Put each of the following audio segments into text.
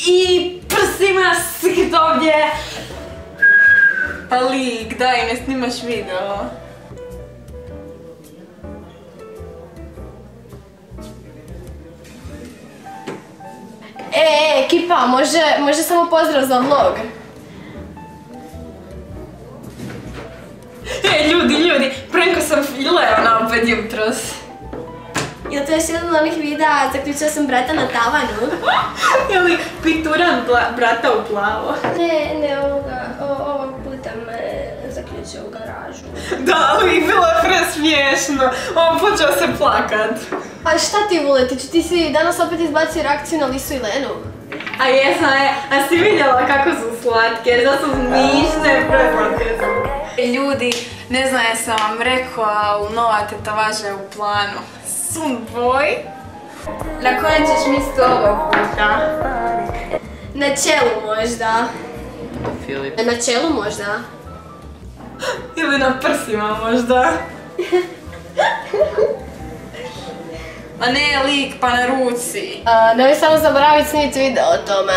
I prsima sikit ovdje. Pa lik, daj, ne snimaš video. Ekipa, može samo pozdrav za vlog. Ljudi, pranko sam Leona opet jutros. Jel to još jedan od onih videa, zaključila sam brata na tavanu? Jeli pikturam brata u plavo? Ne, ovog puta me zaključio u garažu. Da, ali bilo je presmiješno. On počeo se plakat. A šta ti, Vuletić, ti si danas opet izbacio reakciju na Lisu i Lenu? A jesam, a si vidjela kako su slatke, da su mišne, preslatke su. Ljudi, ne znam jesam vam rekao, ali nova tetovaža je u planu. Sunboj. Na kojem ćeš misliti ovog puta? Na čelu možda. Filip. Na čelu možda. Ili na prsima možda. A ne lik, pa na ruci. Nemoj samo zaboraviti snimiti video o tome.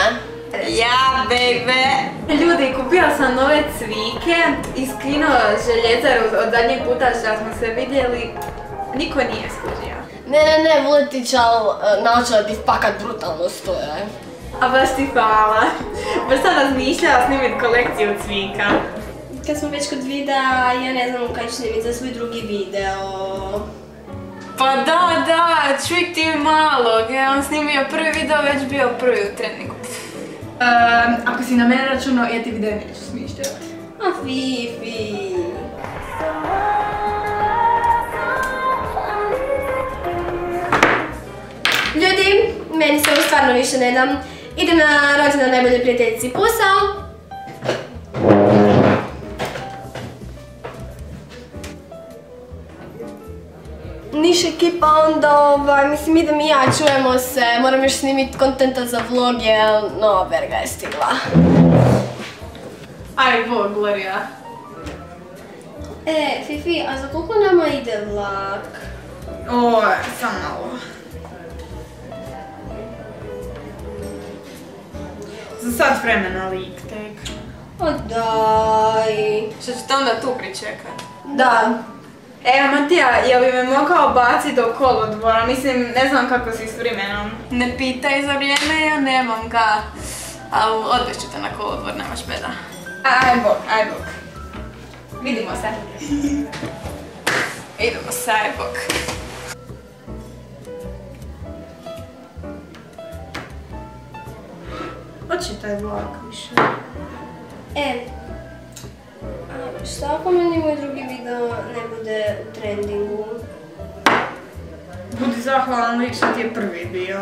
Ja, baby! Ljudi, kupila sam nove cvike i skinuo željezaru od zadnjeg puta što smo se vidjeli. Niko nije skužio. Ne, Vuletić, ali naočala ti fakat brutalno stoje. A baš ti hvala. Baš sam razmišljala snimiti kolekciju cvika. Kad smo već kod videa, ja ne znam kada ću snimiti za svoj drugi video. Pa da, čuj ti malog, on snimio prvi video, već bio prvi u treningu. Ako si na mene računao, ja ti video neću smišljati. A Fifi. Ljudi, meni se ovo stvarno više ne dam. Idem na rođendan najboljoj prijateljici. Pusao! Niš ekipa, onda mislim idem i ja, čujemo se, moram još snimiti kontenta za vlog jer nova berga je stigla. Aj, bog, Gloria. Fifi, a za koliko nama ide vlak? O, sam malo. Za sat vremena lik tek. O daj. Što ćete onda tu pričekat? Da. Evo Matija, jel bi me mogao baciti do kolodvora? Mislim, ne znam kako si s vremenom. Ne pitaj za vrijeme, ja nemam ga. Ali odvešću te na kolodvor, nemaš beda. Aj bok. Vidimo se. Idemo se, aj bok. Hoće taj vlak više. Šta ako meni moj drugi video ne bude u trendingu? Budi zahvalan, lik što ti je prvi bio.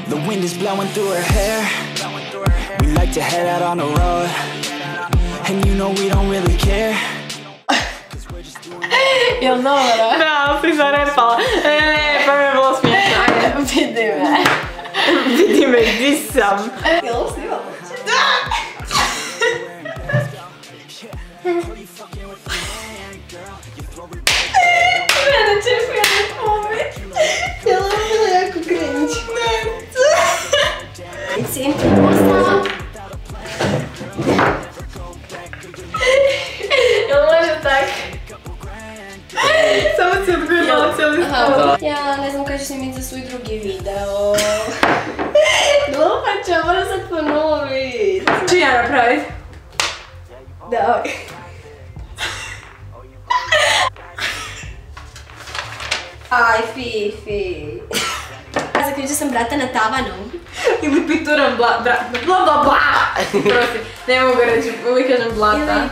The wind is blowing through her hair. We like to head out on the road. And you know we don't really care. Jel dobro? Da, si zarepala. Pa mi je bilo smiješno. Vidi me. Vidi me, gdje sam? Jel ovo snimala? Da! Mene čefu ja ne pomit. Jel ovo bilo jako cringe? Ne. Reci, ostao. Jel može tak? Samo si odgledala cijeli spod. Ja ne znam kada ću snimiti za svoj drugi video. Glupača, moram sad ponovit. Ču ja napravit? Da. Aj, Fifi. Zaključio sam brata na tavanu. Ili pikturam bla. Prosti, ne mogu reći, uvijek kažem blata.